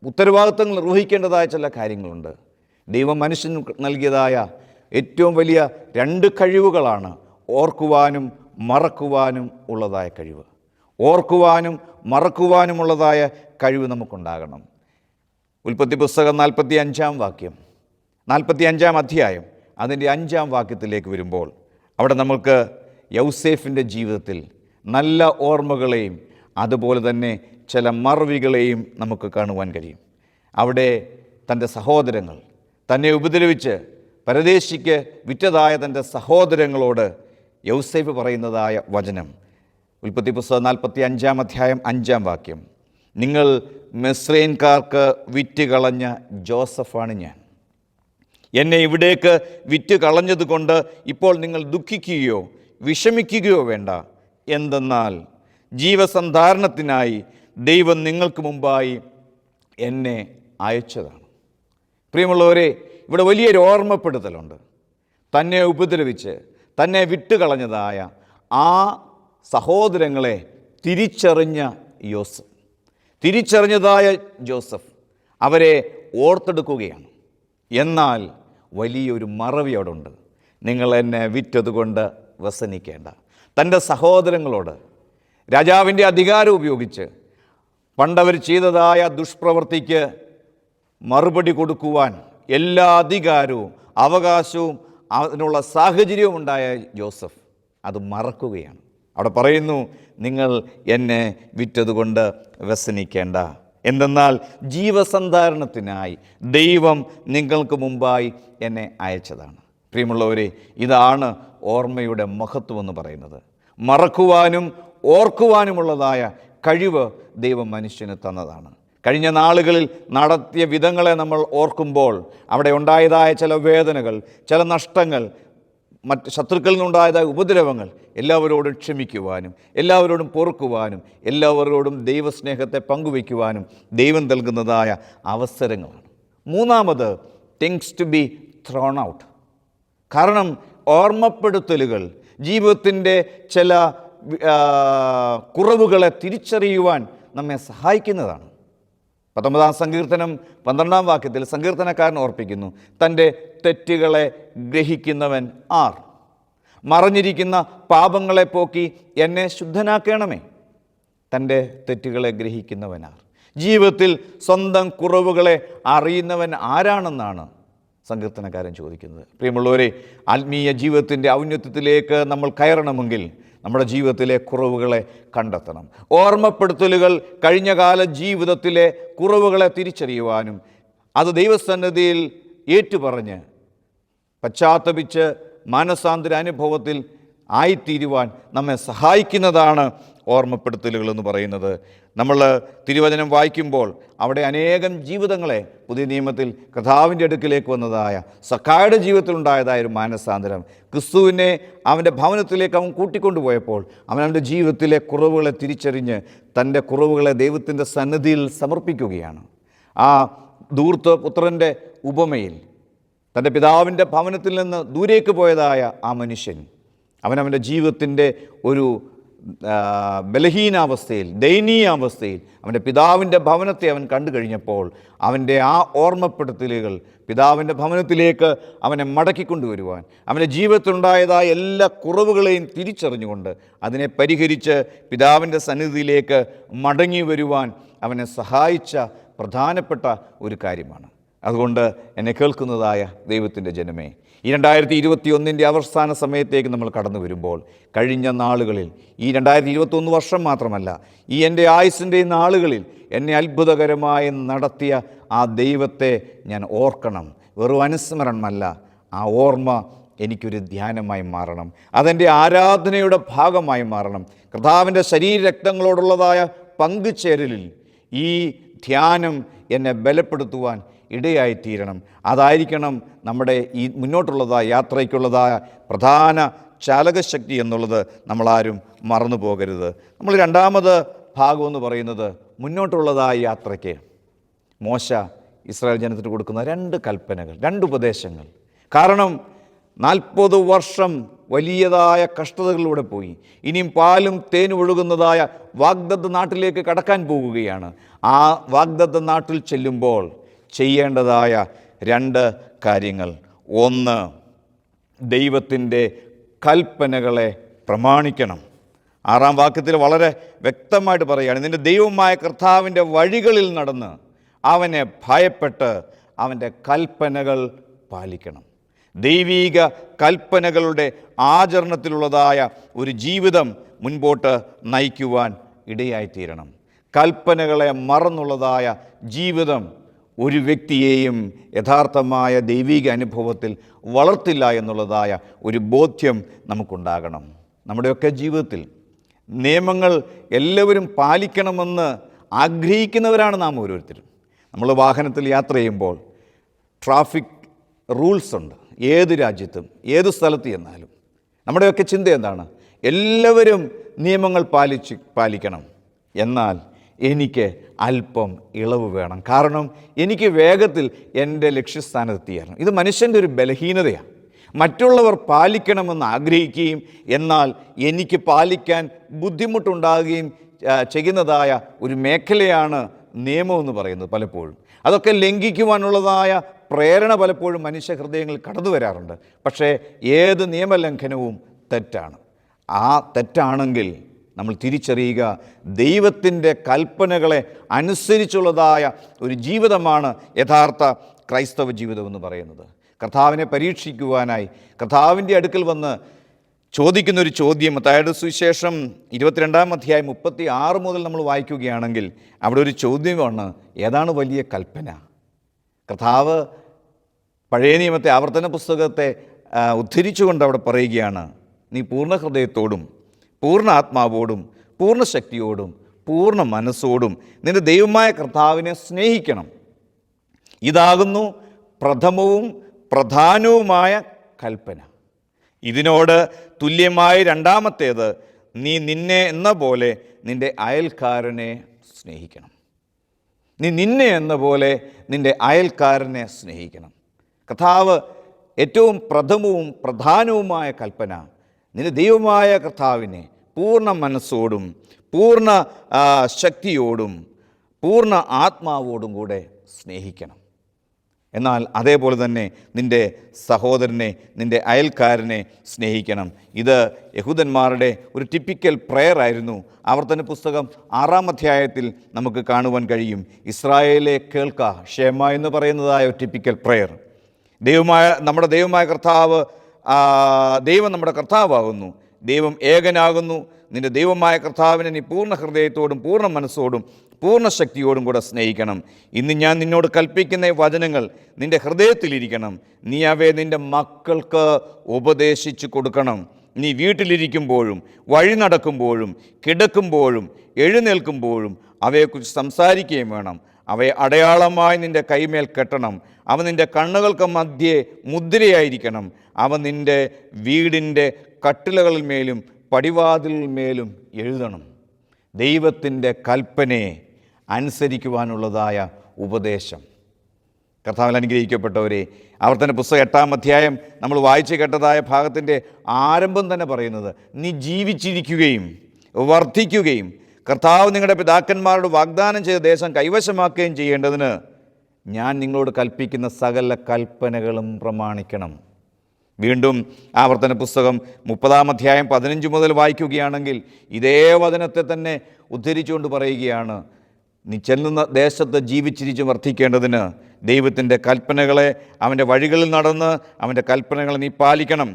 ഉത്തരവാദിത്തങ്ങൾ നിർവഹിക്കേണ്ടതായ ചില കാര്യങ്ങളുണ്ട്. ദൈവം മനുഷ്യന് നൽകിയതായ ഏറ്റവും വലിയ 2 കഴിവുകളാണ് ഓർക്കുവാനും മറക്കുവാനും ഉള്ളതായ കഴിവ്. ഓർക്കുവാനും മറക്കുവാനുമുള്ളതായ കഴിവ് നമുക്കുണ്ടാകണം. ഉൽപ്പത്തി പുസ്തകം 45-ാം വാക്യം, 45-ാം അധ്യായം അതിൻ്റെ 5-ാം വാക്യത്തിലേക്ക് വരുമ്പോൾ അവിടെ നമുക്ക് യൗസേഫിൻ്റെ ജീവിതത്തിൽ നല്ല ഓർമ്മകളെയും അതുപോലെ തന്നെ ചില മറവികളെയും നമുക്ക് കാണുവാൻ കഴിയും. അവിടെ തൻ്റെ സഹോദരങ്ങൾ തന്നെ ഉപദ്രവിച്ച് പരദേശിക്ക് വിറ്റതായ തൻ്റെ സഹോദരങ്ങളോട് യൗസേഫ് പറയുന്നതായ വചനം, ഉൽപ്പത്തി പുസ്തകം 45-ാം അധ്യായം 5-ാം വാക്യം, നിങ്ങൾ മിസ്രയീൻകാർക്ക് വിറ്റ് കളഞ്ഞ ജോസഫാണ് ഞാൻ. എന്നെ ഇവിടേക്ക് വിറ്റ് കളഞ്ഞതുകൊണ്ട് ഇപ്പോൾ നിങ്ങൾ ദുഃഖിക്കുകയോ വിഷമിക്കുകയോ വേണ്ട. എന്തെന്നാൽ ജീവസന്ധാരണത്തിനായി ദൈവം നിങ്ങൾക്ക് മുമ്പായി എന്നെ അയച്ചതാണ്. പ്രിയമുള്ളവരെ, ഇവിടെ വലിയൊരു ഓർമ്മപ്പെടുത്തലുണ്ട്. തന്നെ ഉപദ്രവിച്ച് തന്നെ വിട്ടുകളഞ്ഞതായ ആ സഹോദരങ്ങളെ തിരിച്ചറിഞ്ഞതായ ജോസഫ് അവരെ ഓർത്തെടുക്കുകയാണ്. എന്നാൽ വലിയൊരു മറവി അവിടെ ഉണ്ട്. നിങ്ങൾ എന്നെ വിറ്റതുകൊണ്ട് വ്യസനിക്കേണ്ട. തൻ്റെ സഹോദരങ്ങളോട് രാജാവിൻ്റെ അധികാരം ഉപയോഗിച്ച് പണ്ടവർ ചെയ്തതായ ദുഷ്പ്രവൃത്തിക്ക് മറുപടി കൊടുക്കുവാൻ എല്ലാ അധികാരവും അവകാശവും അതിനുള്ള സാഹചര്യവും ഉണ്ടായ ജോസഫ് അത് മറക്കുകയാണ്. അവിടെ പറയുന്നു, നിങ്ങൾ എന്നെ വിറ്റതുകൊണ്ട് വ്യസനിക്കേണ്ട. എന്തെന്നാൽ ജീവസന്ധാരണത്തിനായി ദൈവം നിങ്ങൾക്ക് മുമ്പായി എന്നെ അയച്ചതാണ്. പ്രിയമുള്ളവരെ, ഇതാണ് ഓർമ്മയുടെ മഹത്വം എന്ന് പറയുന്നത്. മറക്കുവാനും ഓർക്കുവാനുമുള്ളതായ കഴിവ് ദൈവം മനുഷ്യന് തന്നതാണ്. കഴിഞ്ഞ നാളുകളിൽ നടത്തിയ വിധങ്ങളെ നമ്മൾ ഓർക്കുമ്പോൾ അവിടെ ഉണ്ടായതായ ചില വേദനകൾ, ചില നഷ്ടങ്ങൾ, മറ്റ് ശത്രുക്കളിൽ നിന്നുണ്ടായതായ ഉപദ്രവങ്ങൾ എല്ലാവരോടും ക്ഷമിക്കുവാനും എല്ലാവരോടും പൊറുക്കുവാനും എല്ലാവരോടും ദൈവസ്നേഹത്തെ പങ്കുവയ്ക്കുവാനും ദൈവം നൽകുന്നതായ അവസരങ്ങളാണ്. മൂന്നാമത്, things to be thrown out. കാരണം ഓർമ്മപ്പെടുത്തലുകൾ ജീവിതത്തിൻ്റെ ചില കുറവുകളെ തിരിച്ചറിയുവാൻ നമ്മെ സഹായിക്കുന്നതാണ്. 19-ാം സങ്കീർത്തനം 12-ാം വാക്യത്തിൽ സങ്കീർത്തനക്കാരൻ ഓർപ്പിക്കുന്നു, തൻ്റെ തെറ്റുകളെ ഗ്രഹിക്കുന്നവൻ ആർ? മറഞ്ഞിരിക്കുന്ന പാപങ്ങളെ പോക്കി എന്നെ ശുദ്ധനാക്കണമേ. തൻ്റെ തെറ്റുകളെ ഗ്രഹിക്കുന്നവനാർ? ജീവിതത്തിൽ സ്വന്തം കുറവുകളെ അറിയുന്നവൻ ആരാണെന്നാണ് സങ്കീർത്തനക്കാരൻ ചോദിക്കുന്നത്. പ്രിയമുള്ളവരെ, ആത്മീയ ജീവിതത്തിൻ്റെ ഔന്നത്യത്തിലേക്ക് നമ്മൾ കയറണമെങ്കിൽ നമ്മുടെ ജീവിതത്തിലെ കുറവുകളെ കണ്ടെത്തണം. ഓർമ്മപ്പെടുത്തലുകൾ കഴിഞ്ഞകാല ജീവിതത്തിലെ കുറവുകളെ തിരിച്ചറിയുവാനും അത് ദൈവസന്നിധിയിൽ ഏറ്റുപറഞ്ഞ് പശ്ചാത്തപിച്ച് മാനസാന്തര അനുഭവത്തിൽ ആയിത്തീരുവാൻ നമ്മെ സഹായിക്കുന്നതാണ് ഓർമ്മപ്പെടുത്തലുകൾ എന്ന് പറയുന്നത്. നമ്മൾ തിരുവചനം വായിക്കുമ്പോൾ അവിടെ അനേകം ജീവിതങ്ങളെ പുതിയ നിയമത്തിൽ കർത്താവിൻ്റെ അടുക്കിലേക്ക് വന്നതായ സഖായുടെ ജീവിതത്തിലുണ്ടായതായ ഒരു മാനസാന്തരം, ക്രിസ്തുവിനെ അവൻ്റെ ഭവനത്തിലേക്ക് അവൻ കൂട്ടിക്കൊണ്ടുപോയപ്പോൾ അവൻ്റെ ജീവിതത്തിലെ കുറവുകളെ തിരിച്ചറിഞ്ഞ് തൻ്റെ കുറവുകളെ ദൈവത്തിൻ്റെ സന്നിധിയിൽ സമർപ്പിക്കുകയാണ്. ആ ധൂർത്ത് പുത്രൻ്റെ ഉപമയിൽ തൻ്റെ പിതാവിൻ്റെ ഭവനത്തിൽ നിന്ന് ദൂരേക്ക് പോയതായ ആ മനുഷ്യൻ അവനവൻ്റെ ജീവിതത്തിൻ്റെ ഒരു ബലഹീനാവസ്ഥയിൽ, ദയനീയാവസ്ഥയിൽ അവൻ്റെ പിതാവിൻ്റെ ഭവനത്തെ അവൻ കണ്ടു കഴിഞ്ഞപ്പോൾ അവൻ്റെ ആ ഓർമ്മപ്പെടുത്തലുകൾ പിതാവിൻ്റെ ഭവനത്തിലേക്ക് അവനെ മടക്കിക്കൊണ്ടുവരുവാൻ, അവൻ്റെ ജീവിതത്തിലുണ്ടായതായ എല്ലാ കുറവുകളെയും തിരിച്ചറിഞ്ഞുകൊണ്ട് അതിനെ പരിഹരിച്ച് പിതാവിൻ്റെ സന്നിധിയിലേക്ക് മടങ്ങി വരുവാൻ അവനെ സഹായിച്ച പ്രധാനപ്പെട്ട ഒരു കാര്യമാണ്. അതുകൊണ്ട് എന്നെ കേൾക്കുന്നതായ ദൈവത്തിൻ്റെ ജനമേ, ഈ 2021 അവസാന സമയത്തേക്ക് നമ്മൾ കടന്നു വരുമ്പോൾ കഴിഞ്ഞ നാളുകളിൽ, ഈ 2021 വർഷം മാത്രമല്ല, ഈ എൻ്റെ ആയുസ്സിൻ്റെ നാളുകളിൽ എന്നെ അത്ഭുതകരമായി നടത്തിയ ആ ദൈവത്തെ ഞാൻ ഓർക്കണം. വെറും അനുസ്മരണമല്ല, ആ ഓർമ്മ എനിക്കൊരു ധ്യാനമായി മാറണം, അതെൻ്റെ ആരാധനയുടെ ഭാഗമായി മാറണം. കർത്താവിൻ്റെ ശരീരരക്തങ്ങളോടുള്ളതായ പങ്കുചേരലിൽ ഈ ധ്യാനം എന്നെ ബലപ്പെടുത്തുവാൻ ഇടയായിത്തീരണം. അതായിരിക്കണം നമ്മുടെ ഈ മുന്നോട്ടുള്ളതായ യാത്രയ്ക്കുള്ളതായ പ്രധാന ചാലകശക്തി എന്നുള്ളത് നമ്മളാരും മറന്നു പോകരുത്. നമ്മൾ രണ്ടാമത് ഭാഗമെന്ന് പറയുന്നത് മുന്നോട്ടുള്ളതായ യാത്രയ്ക്ക് മോശ ഇസ്രായേൽ ജനത്തിന് കൊടുക്കുന്ന 2 കൽപ്പനകൾ, 2 ഉപദേശങ്ങൾ. കാരണം 40 വർഷം വലിയതായ കഷ്ടതകളിലൂടെ പോയി, ഇനിയും പാലും തേനും ഒഴുകുന്നതായ വാഗ്ദത്ത നാട്ടിലേക്ക് കടക്കാൻ പോകുകയാണ്. ആ വാഗ്ദത്ത നാട്ടിൽ ചെല്ലുമ്പോൾ ചെയ്യേണ്ടതായ 2 കാര്യങ്ങൾ. 1, ദൈവത്തിൻ്റെ കൽപ്പനകളെ പ്രമാണിക്കണം. 6-ാം വാക്യത്തിൽ വളരെ വ്യക്തമായിട്ട് പറയുകയാണ്, നിൻ്റെ ദൈവമായ കർത്താവിൻ്റെ വഴികളിൽ നടന്ന് അവനെ ഭയപ്പെട്ട് അവൻ്റെ കൽപ്പനകൾ പാലിക്കണം. ദൈവീക കൽപ്പനകളുടെ ആചരണത്തിലുള്ളതായ ഒരു ജീവിതം മുൻപോട്ട് നയിക്കുവാൻ ഇടയായിത്തീരണം. കൽപ്പനകളെ മറന്നുള്ളതായ ജീവിതം ഒരു വ്യക്തിയെയും യഥാർത്ഥമായ ദൈവിക അനുഭവത്തിൽ വളർത്തില്ല എന്നുള്ളതായ ഒരു ബോധ്യം നമുക്കുണ്ടാകണം. നമ്മുടെയൊക്കെ ജീവിതത്തിൽ നിയമങ്ങൾ എല്ലാവരും പാലിക്കണമെന്ന് ആഗ്രഹിക്കുന്നവരാണ് നാം ഓരോരുത്തരും. നമ്മൾ വാഹനത്തിൽ യാത്ര ചെയ്യുമ്പോൾ ട്രാഫിക് റൂൾസ് ഉണ്ട്. ഏത് രാജ്യത്തും ഏത് സ്ഥലത്ത് ചെന്നാലും നമ്മുടെയൊക്കെ ചിന്ത എന്താണ്? എല്ലാവരും നിയമങ്ങൾ പാലിക്കണം, എന്നാൽ എനിക്ക് അല്പം ഇളവ് വേണം, കാരണം എനിക്ക് വേഗത്തിൽ എൻ്റെ ലക്ഷ്യസ്ഥാനത്തെത്തിയാണ്. ഇത് മനുഷ്യൻ്റെ ഒരു ബലഹീനതയാണ്. മറ്റുള്ളവർ പാലിക്കണമെന്ന് ആഗ്രഹിക്കുകയും എന്നാൽ എനിക്ക് പാലിക്കാൻ ബുദ്ധിമുട്ടുണ്ടാകുകയും ചെയ്യുന്നതായ ഒരു മേഖലയാണ് നിയമമെന്ന് പറയുന്നത്. പലപ്പോഴും അതൊക്കെ ലംഘിക്കുവാനുള്ളതായ പ്രേരണ പലപ്പോഴും മനുഷ്യ ഹൃദയങ്ങളിൽ കടന്നു വരാറുണ്ട്. പക്ഷേ ഏത് നിയമലംഘനവും തെറ്റാണ്. ആ തെറ്റാണെങ്കിൽ നമ്മൾ തിരിച്ചറിയുക, ദൈവത്തിൻ്റെ കൽപ്പനകളെ അനുസരിച്ചുള്ളതായ ഒരു ജീവിതമാണ് യഥാർത്ഥ ക്രൈസ്തവ ജീവിതമെന്ന് പറയുന്നത്. കർത്താവിനെ പരീക്ഷിക്കുവാനായി കർത്താവിൻ്റെ അടുക്കൽ വന്ന് ചോദിക്കുന്നൊരു ചോദ്യം മത്തായിയുടെ സുവിശേഷം 22-ാം അധ്യായം 36 മുതൽ നമ്മൾ വായിക്കുകയാണെങ്കിൽ അവിടെ ഒരു ചോദ്യമാണ്, ഏതാണ് വലിയ കൽപ്പന? കർത്താവ് പഴയ നിയമത്തെ ആവർത്തന പുസ്തകത്തെ ഉദ്ധരിച്ചുകൊണ്ട് അവിടെ പറയുകയാണ്, നീ പൂർണ്ണ ഹൃദയത്തോടും പൂർണ്ണ ആത്മാവോടും പൂർണ്ണ ശക്തിയോടും പൂർണ്ണ മനസ്സോടും നിൻ്റെ ദൈവമായ കർത്താവിനെ സ്നേഹിക്കണം. ഇതാകുന്നു പ്രഥമവും പ്രധാനവുമായ കൽപ്പന. ഇതിനോട് തുല്യമായ രണ്ടാമത്തേത്, നീ നിന്നെ എന്ന പോലെ നിൻ്റെ അയൽക്കാരനെ സ്നേഹിക്കണം. നീ നിന്നെ എന്ന പോലെ നിൻ്റെ അയൽക്കാരനെ സ്നേഹിക്കണം. കർത്താവ് ഏറ്റവും പ്രഥമവും പ്രധാനവുമായ കൽപ്പന, നിന്റെ ദൈവമായ കർത്താവിനെ പൂർണ്ണ മനസ്സോടും പൂർണ്ണ ശക്തിയോടും പൂർണ്ണ ആത്മാവോടും കൂടെ സ്നേഹിക്കണം. എന്നാൽ അതേപോലെ തന്നെ നിൻ്റെ സഹോദരനെ, നിൻ്റെ അയൽക്കാരനെ സ്നേഹിക്കണം. ഇത് യഹൂദന്മാരുടെ ഒരു ടിപ്പിക്കൽ പ്രെയർ ആയിരുന്നു. ആവർത്തന പുസ്തകം 6-ാം അധ്യായത്തിൽ നമുക്ക് കാണുവാൻ കഴിയും. ഇസ്രായേലെ കേൾക്ക, ഷേമ എന്ന് പറയുന്നതായ ഒരു ടിപ്പിക്കൽ പ്രെയർ. നമ്മുടെ ദൈവമായ കർത്താവ്, ദൈവം നമ്മുടെ കർത്താവാകുന്നു, ദൈവം ഏകനാകുന്നു. നിൻ്റെ ദൈവമായ കർത്താവിനെ നീ പൂർണ്ണ ഹൃദയത്തോടും പൂർണ്ണ മനസ്സോടും പൂർണ്ണ ശക്തിയോടും കൂടെ സ്നേഹിക്കണം. ഇന്ന് ഞാൻ നിന്നോട് കൽപ്പിക്കുന്ന വചനങ്ങൾ നിൻ്റെ ഹൃദയത്തിലിരിക്കണം. നീ അവയെ നിൻ്റെ മക്കൾക്ക് ഉപദേശിച്ചു കൊടുക്കണം. നീ വീട്ടിലിരിക്കുമ്പോഴും വഴി നടക്കുമ്പോഴും കിടക്കുമ്പോഴും എഴുന്നേൽക്കുമ്പോഴും അവയെക്കുറിച്ച് സംസാരിക്കുകയും വേണം. അവയെ അടയാളമായി നിൻ്റെ കൈമേൽ കെട്ടണം. അവ നിൻ്റെ കണ്ണുകൾക്ക് മധ്യേ മുദ്രയായിരിക്കണം. അവ നിൻ്റെ വീടിൻ്റെ കട്ടിലകളിൽ മേലും പടിവാതിലിന്മേലും എഴുതണം. ദൈവത്തിൻ്റെ കൽപ്പനയെ അനുസരിക്കുവാനുള്ളതായ ഉപദേശം. കർത്താവിൽ അനുഗ്രഹിക്കപ്പെട്ടവരെ, ആവർത്തന പുസ്തകം 8-ാം അധ്യായം നമ്മൾ വായിച്ചു കേട്ടതായ ഭാഗത്തിൻ്റെ ആരംഭം തന്നെ പറയുന്നത്, നീ ജീവിച്ചിരിക്കുകയും വർദ്ധിക്കുകയും കർത്താവ് നിങ്ങളുടെ പിതാക്കന്മാരോട് വാഗ്ദാനം ചെയ്ത ദേശം കൈവശമാക്കുകയും ചെയ്യേണ്ടതിന് ഞാൻ നിങ്ങളോട് കൽപ്പിക്കുന്ന സകല കൽപ്പനകളും പ്രമാണിക്കണം. വീണ്ടും ആവർത്തന പുസ്തകം 30-ാം അധ്യായം 15 മുതൽ വായിക്കുകയാണെങ്കിൽ ഇതേ വചനത്തെ തന്നെ ഉദ്ധരിച്ചുകൊണ്ട് പറയുകയാണ്, നീ ചെല്ലുന്ന ദേശത്ത് ജീവിച്ചിരിച്ച് വർദ്ധിക്കേണ്ടതിന് ദൈവത്തിൻ്റെ കൽപ്പനകളെ, അവൻ്റെ വഴികളിൽ നടന്ന് അവൻ്റെ കൽപ്പനകളെ നീ പാലിക്കണം.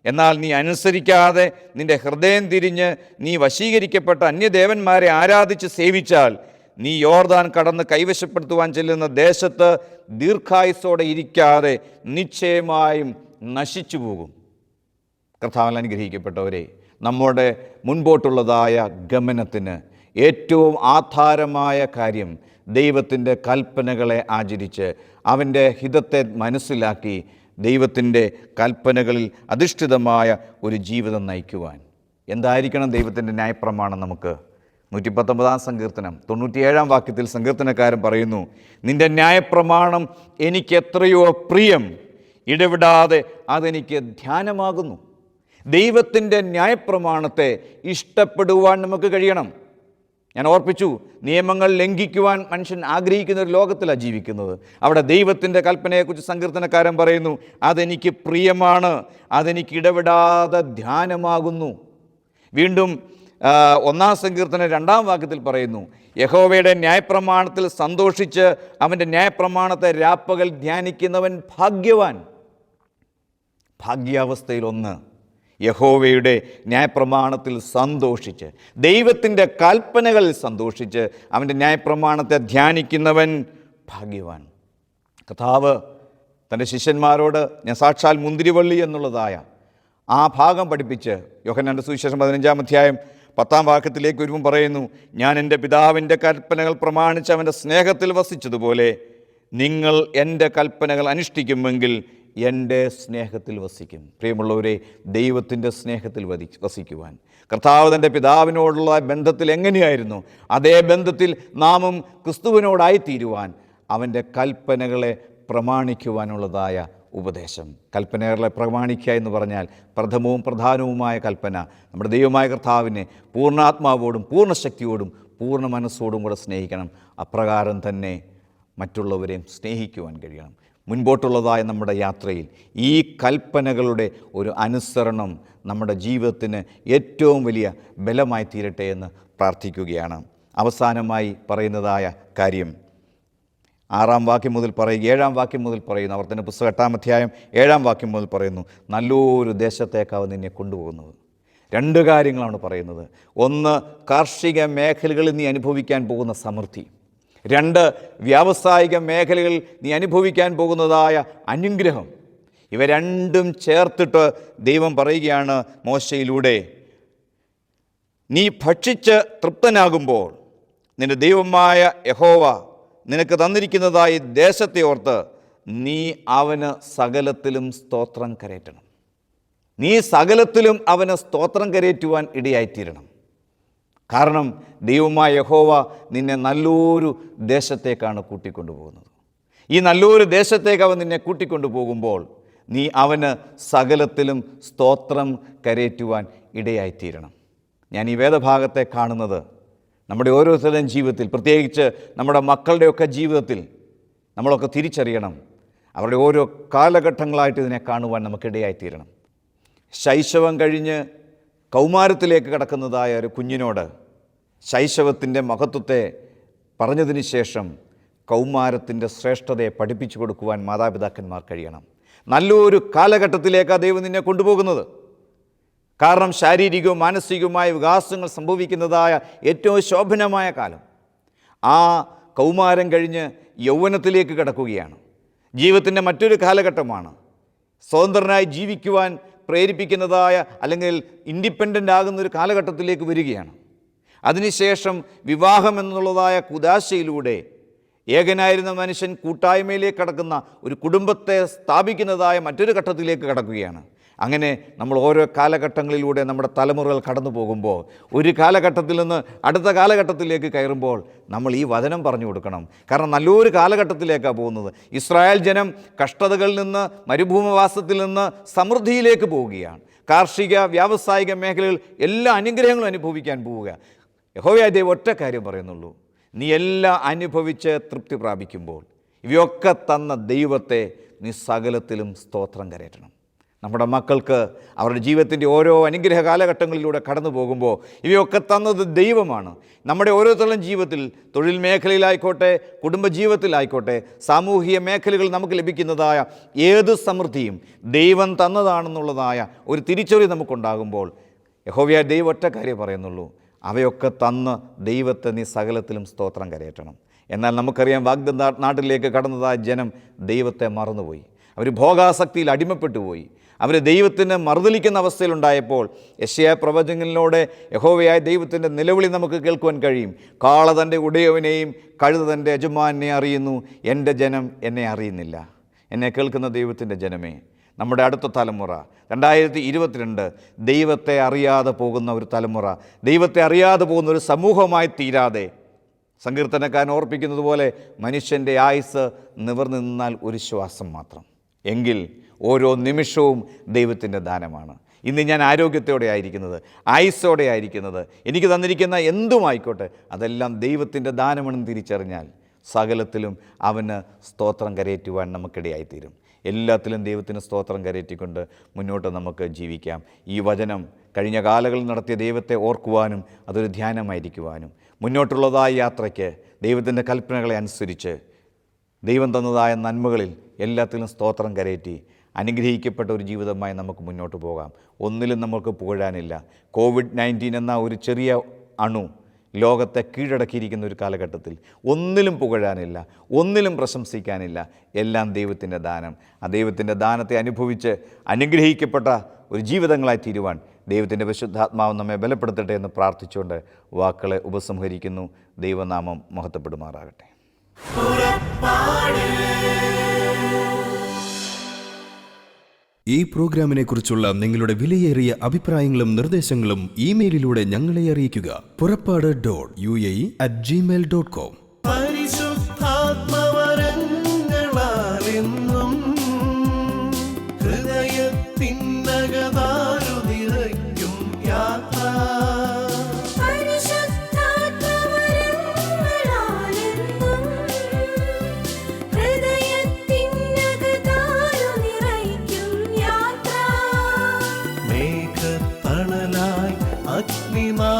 എന്നാൽ നീ അനുസരിക്കാതെ നിൻ്റെ ഹൃദയം തിരിഞ്ഞ് നീ വശീകരിക്കപ്പെട്ട അന്യദേവന്മാരെ ആരാധിച്ച് സേവിച്ചാൽ നീ യോർദാൻ കടന്ന് കൈവശപ്പെടുത്തുവാൻ ചെല്ലുന്ന ദേശത്ത് ദീർഘായുസ്സോടെ ഇരിക്കാതെ നിശ്ചയമായും നശിച്ചു പോകും. കർത്താവിൽ അനുഗ്രഹിക്കപ്പെട്ടവരെ, നമ്മുടെ മുൻപോട്ടുള്ളതായ ഗമനത്തിന് ഏറ്റവും ആധാരമായ കാര്യം ദൈവത്തിൻ്റെ കൽപ്പനകളെ ആചരിച്ച് അവൻ്റെ ഹിതത്തെ മനസ്സിലാക്കി ദൈവത്തിൻ്റെ കൽപ്പനകളിൽ അധിഷ്ഠിതമായ ഒരു ജീവിതം നയിക്കുവാൻ. എന്തായിരിക്കണം ദൈവത്തിൻ്റെ ന്യായപ്രമാണം? നമുക്ക് 119-ാം സങ്കീർത്തനം 97-ാം വാക്യത്തിൽ സങ്കീർത്തനക്കാരൻ പറയുന്നു, നിൻ്റെ ന്യായപ്രമാണം എനിക്ക് എത്രയോ പ്രിയം, ഇടവിടാതെ അതെനിക്ക് ധ്യാനമാകുന്നു. ദൈവത്തിൻ്റെ ന്യായപ്രമാണത്തെ ഇഷ്ടപ്പെടുവാൻ നമുക്ക് കഴിയണം. ഞാൻ ഓർപ്പിച്ചു, നിയമങ്ങൾ ലംഘിക്കുവാൻ മനുഷ്യൻ ആഗ്രഹിക്കുന്ന ഒരു ലോകത്തിലാണ് ജീവിക്കുന്നത്. അവിടെ ദൈവത്തിൻ്റെ കൽപ്പനയെക്കുറിച്ച് സങ്കീർത്തനക്കാരൻ പറയുന്നു, അതെനിക്ക് പ്രിയമാണ്, അതെനിക്ക് ഇടവിടാതെ ധ്യാനമാകുന്നു. വീണ്ടും 1-ാം സങ്കീർത്തനം 2-ാം വാക്യത്തിൽ പറയുന്നു, യഹോവയുടെ ന്യായപ്രമാണത്തിൽ സന്തോഷിച്ച് അവൻ്റെ ന്യായപ്രമാണത്തെ രാപ്പകൽ ധ്യാനിക്കുന്നവൻ ഭാഗ്യവാൻ. ഭാഗ്യാവസ്ഥയിലൊന്ന് യഹോവയുടെ ന്യായപ്രമാണത്തിൽ സന്തോഷിച്ച്, ദൈവത്തിൻ്റെ കൽപ്പനകളിൽ സന്തോഷിച്ച് അവൻ്റെ ന്യായപ്രമാണത്തെ ധ്യാനിക്കുന്നവൻ ഭാഗ്യവാൻ. കർത്താവ് തൻ്റെ ശിഷ്യന്മാരോട് ഞാൻ സാക്ഷാൽ മുന്തിരിവള്ളി എന്നുള്ളതായ ആ ഭാഗം പഠിപ്പിച്ച് യോഹന്നാൻ്റെ സുവിശേഷം 15-ാം അധ്യായം 10-ാം വാക്യത്തിലേക്ക് വരുമ്പോൾ പറയുന്നു, ഞാൻ എൻ്റെ പിതാവിൻ്റെ കൽപ്പനകൾ പ്രമാണിച്ച് അവൻ്റെ സ്നേഹത്തിൽ വസിച്ചതുപോലെ നിങ്ങൾ എൻ്റെ കൽപ്പനകൾ അനുഷ്ഠിക്കുമെങ്കിൽ എൻ്റെ സ്നേഹത്തിൽ വസിക്കും. പ്രിയമുള്ളവരെ, ദൈവത്തിൻ്റെ സ്നേഹത്തിൽ വസിക്കുവാൻ കർത്താവ് തൻ്റെ പിതാവിനോടുള്ള ബന്ധത്തിൽ എങ്ങനെയായിരുന്നു അതേ ബന്ധത്തിൽ നാമും ക്രിസ്തുവിനോടായിത്തീരുവാൻ അവൻ്റെ കൽപ്പനകളെ പ്രമാണിക്കുവാനുള്ളതായ ഉപദേശം. കൽപ്പനകളെ പ്രമാണിക്കുക എന്ന് പറഞ്ഞാൽ പ്രഥമവും പ്രധാനവുമായ കൽപ്പന നമ്മുടെ ദൈവമായ കർത്താവിനെ പൂർണ്ണാത്മാവോടും പൂർണ്ണ ശക്തിയോടും പൂർണ്ണ മനസ്സോടും കൂടെ സ്നേഹിക്കണം. അപ്രകാരം തന്നെ മറ്റുള്ളവരെയും സ്നേഹിക്കുവാൻ കഴിയണം. മുൻപോട്ടുള്ളതായ നമ്മുടെ യാത്രയിൽ ഈ കൽപ്പനകളുടെ ഒരു അനുസരണം നമ്മുടെ ജീവിതത്തിന് ഏറ്റവും വലിയ ബലമായി തീരട്ടെ എന്ന് പ്രാർത്ഥിക്കുകയാണ്. അവസാനമായി പറയുന്നതായ കാര്യം 6-ാം വാക്യം മുതൽ പറയുക, 7-ാം വാക്യം മുതൽ പറയുന്നു. ആവർത്തന പുസ്തകം 8-ാം അധ്യായം 7-ാം വാക്യം മുതൽ പറയുന്നു, നല്ലൊരു ദേശത്തേക്കാവ് നിന്നെ കൊണ്ടുപോകുന്നത്. 2 കാര്യങ്ങളാണ് പറയുന്നത്. ഒന്ന്, കാർഷിക മേഖലകളിൽ നീ അനുഭവിക്കാൻ പോകുന്ന സമൃദ്ധി. 2, വ്യാവസായിക മേഖലകളിൽ നീ അനുഭവിക്കാൻ പോകുന്നതായ അനുഗ്രഹം. ഇവ രണ്ടും ചേർത്തിട്ട് ദൈവം പറയുകയാണ് മോശയിലൂടെ, നീ ഭക്ഷിച്ച് തൃപ്തനാകുമ്പോൾ നിന്റെ ദൈവമായ യഹോവ നിനക്ക് തന്നിരിക്കുന്നതായി ദേശത്തെ ഓർത്ത് നീ അവന് സകലത്തിലും സ്തോത്രം കരയറ്റണം. നീ സകലത്തിലും അവന് സ്തോത്രം കരയറ്റുവാൻ ഇടയായിത്തീരണം. കാരണം ദൈവമായ യഹോവ നിന്നെ നല്ലൊരു ദേശത്തേക്കാണ് കൂട്ടിക്കൊണ്ടുപോകുന്നത്. ഈ നല്ലൊരു ദേശത്തേക്ക് അവൻ നിന്നെ കൂട്ടിക്കൊണ്ടുപോകുമ്പോൾ നീ അവന് സകലത്തിലും സ്തോത്രം കരയറ്റുവാൻ ഇടയായിത്തീരണം. ഞാൻ ഈ വേദഭാഗത്തെ കാണുന്നത് നമ്മുടെ ഓരോരുത്തരുടെയും ജീവിതത്തിൽ, പ്രത്യേകിച്ച് നമ്മുടെ മക്കളുടെയൊക്കെ ജീവിതത്തിൽ നമ്മളൊക്കെ തിരിച്ചറിയണം. അവരുടെ ഓരോ കാലഘട്ടങ്ങളായിട്ട് ഇതിനെ കാണുവാൻ നമുക്കിടയായിത്തീരണം. ശൈശവം കഴിഞ്ഞ് കൗമാരത്തിലേക്ക് കടക്കുന്നതായ ഒരു കുഞ്ഞിനോട് ശൈശവത്തിൻ്റെ മഹത്വത്തെ പറഞ്ഞതിന് ശേഷം കൗമാരത്തിൻ്റെ ശ്രേഷ്ഠതയെ പഠിപ്പിച്ചു കൊടുക്കുവാൻ മാതാപിതാക്കന്മാർ കഴിയണം. നല്ലൊരു കാലഘട്ടത്തിലേക്കാണ് ദൈവം നിന്നെ കൊണ്ടുപോകുന്നത്. കാരണം ശാരീരികവും മാനസികവുമായ വികാസങ്ങൾ സംഭവിക്കുന്നതായ ഏറ്റവും ശോഭനമായ കാലം ആ കൗമാരം കഴിഞ്ഞ് യൗവനത്തിലേക്ക് കടക്കുകയാണ്. ജീവിതത്തിൻ്റെ മറ്റൊരു കാലഘട്ടമാണ്. സ്വതന്ത്രനായി ജീവിക്കുവാൻ പ്രേരിപ്പിക്കുന്നതായ അല്ലെങ്കിൽ ഇൻഡിപെൻഡൻ്റ് ആകുന്നൊരു കാലഘട്ടത്തിലേക്ക് വരികയാണ്. അതിനുശേഷം വിവാഹം എന്നുള്ളതായ കുദാശയിലൂടെ ഏകനായിരുന്ന മനുഷ്യൻ കൂട്ടായ്മയിലേക്ക് കടക്കുന്ന ഒരു കുടുംബത്തെ സ്ഥാപിക്കുന്നതായ മറ്റൊരു ഘട്ടത്തിലേക്ക് കടക്കുകയാണ്. അങ്ങനെ നമ്മൾ ഓരോ കാലഘട്ടങ്ങളിലൂടെ നമ്മുടെ തലമുറകൾ കടന്നു പോകുമ്പോൾ ഒരു കാലഘട്ടത്തിൽ നിന്ന് അടുത്ത കാലഘട്ടത്തിലേക്ക് കയറുമ്പോൾ നമ്മൾ ഈ വചനം പറഞ്ഞു കൊടുക്കണം. കാരണം നല്ലൊരു കാലഘട്ടത്തിലേക്കാണ് പോകുന്നത്. ഇസ്രായേൽ ജനം കഷ്ടതകളിൽ നിന്ന്, മരുഭൂമിവാസത്തിൽ നിന്ന് സമൃദ്ധിയിലേക്ക് പോവുകയാണ്. കാർഷിക വ്യാവസായിക മേഖലകൾ എല്ലാ അനുഗ്രഹങ്ങളും അനുഭവിക്കാൻ പോവുക. യഹോവയായ ദൈവം ഒറ്റ കാര്യം പറയുന്നുള്ളൂ, നീ എല്ലാം അനുഭവിച്ച് തൃപ്തി പ്രാപിക്കുമ്പോൾ ഇവയൊക്കെ തന്ന ദൈവത്തെ നീ സകലത്തിലും സ്തോത്രം കരയറ്റണം. നമ്മുടെ മക്കൾക്ക് അവരുടെ ജീവിതത്തിൻ്റെ ഓരോ അനുഗ്രഹ കാലഘട്ടങ്ങളിലൂടെ കടന്നു പോകുമ്പോൾ ഇവയൊക്കെ തന്നത് ദൈവമാണ്. നമ്മുടെ ഓരോരുത്തരുടെയും ജീവിതത്തിൽ, തൊഴിൽ മേഖലയിലായിക്കോട്ടെ, കുടുംബജീവിതത്തിലായിക്കോട്ടെ, സാമൂഹിക മേഖലകൾ നമുക്ക് ലഭിക്കുന്നതായ ഏത് സമൃദ്ധിയും ദൈവം തന്നതാണെന്നുള്ളതായ ഒരു തിരിച്ചറിവ് നമുക്കുണ്ടാകുമ്പോൾ യഹോവയായ ദൈവം ഒറ്റ കാര്യം പറയുന്നുള്ളൂ, അവയൊക്കെ തന്ന് ദൈവത്തെ നീ സകലത്തിലും സ്തോത്രം കരയറ്റണം. എന്നാൽ നമുക്കറിയാം, വാഗ്ദത്ത നാട്ടിലേക്ക് കടന്നതായ ജനം ദൈവത്തെ മറന്നുപോയി. അവർ ഭോഗാസക്തിയിൽ അടിമപ്പെട്ടു പോയി. അവർ ദൈവത്തിന് മറുതലിക്കുന്ന അവസ്ഥയിലുണ്ടായപ്പോൾ യെശയ്യാ പ്രവചനങ്ങളിലൂടെ യഹോവയായ ദൈവത്തിൻ്റെ നിലവിളി നമുക്ക് കേൾക്കുവാൻ കഴിയും. കാള തൻ്റെ ഉടയവനെയും കഴുത തൻ്റെ യജമാനെ അറിയുന്നു, എൻ്റെ ജനം എന്നെ അറിയുന്നില്ല. എന്നെ കേൾക്കുന്ന ദൈവത്തിൻ്റെ ജനമേ, നമ്മുടെ അടുത്ത തലമുറ 2022 ദൈവത്തെ അറിയാതെ പോകുന്ന ഒരു തലമുറ, ദൈവത്തെ അറിയാതെ പോകുന്ന ഒരു സമൂഹമായി തീരാതെ, സങ്കീർത്തനക്കാരൻ ഓർപ്പിക്കുന്നത് പോലെ മനുഷ്യൻ്റെ ആയുസ് നിവർന്നു നിന്നാൽ ഒരു ശ്വാസം മാത്രം. എങ്കിൽ ഓരോ നിമിഷവും ദൈവത്തിൻ്റെ ദാനമാണ്. ഇന്ന് ഞാൻ ആരോഗ്യത്തോടെ ആയിരിക്കുന്നത്, ആയുസ്സോടെ ആയിരിക്കുന്നത്, എനിക്ക് തന്നിരിക്കുന്ന എന്തുമായിക്കോട്ടെ അതെല്ലാം ദൈവത്തിൻ്റെ ദാനമാണെന്ന് തിരിച്ചറിഞ്ഞാൽ സകലത്തിലും അവന് സ്തോത്രം കരയറ്റുവാൻ നമുക്കിടയായിത്തീരും. എല്ലാത്തിലും ദൈവത്തിന് സ്തോത്രം കരയറ്റിക്കൊണ്ട് മുന്നോട്ട് നമുക്ക് ജീവിക്കാം. ഈ വചനം കഴിഞ്ഞ കാലങ്ങളിൽ നടത്തിയ ദൈവത്തെ ഓർക്കുവാനും അതൊരു ധ്യാനമായിരിക്കുവാനും മുന്നോട്ടുള്ളതായ യാത്രയ്ക്ക് ദൈവത്തിൻ്റെ കൽപ്പനകളെ അനുസരിച്ച് ദൈവം തന്നതായ നന്മകളിൽ എല്ലാത്തിലും സ്തോത്രം കരയറ്റി അനുഗ്രഹിക്കപ്പെട്ട ഒരു ജീവിതമായി നമുക്ക് മുന്നോട്ട് പോകാം. ഒന്നിലും നമുക്ക് പുകഴാനില്ല. COVID-19 എന്ന ഒരു ചെറിയ അണു ലോകത്തെ കീഴടക്കിയിരിക്കുന്ന ഒരു കാലഘട്ടത്തിൽ ഒന്നിലും പുകഴാനില്ല, ഒന്നിലും പ്രശംസിക്കാനില്ല. എല്ലാം ദൈവത്തിൻ്റെ ദാനം. ആ ദൈവത്തിൻ്റെ ദാനത്തെ അനുഭവിച്ച് അനുഗ്രഹിക്കപ്പെട്ട ഒരു ജീവിതങ്ങളായി തീരുവാൻ ദൈവത്തിൻ്റെ പരിശുദ്ധാത്മാവ് നമ്മെ ബലപ്പെടുത്തട്ടെ എന്ന് പ്രാർത്ഥിച്ചുകൊണ്ട് വാക്കുകളെ ഉപസംഹരിക്കുന്നു. ദൈവനാമം മഹത്വപ്പെടുമാറാകട്ടെ. ഈ പ്രോഗ്രാമിനെ കുറിച്ചുള്ള നിങ്ങളുടെ വിലയേറിയ അഭിപ്രായങ്ങളും നിർദ്ദേശങ്ങളും ഇമെയിലിലൂടെ ഞങ്ങളെ അറിയിക്കുക. purappadu.uae@gmail.com. പരിശുദ്ധാത്മവരങ്ങളാലെന്നും ഹൃദയത്തിനകതാരു നിറയ്ക്കും യാത്ര. മേഘത്തണലായി അഗ്നിനാ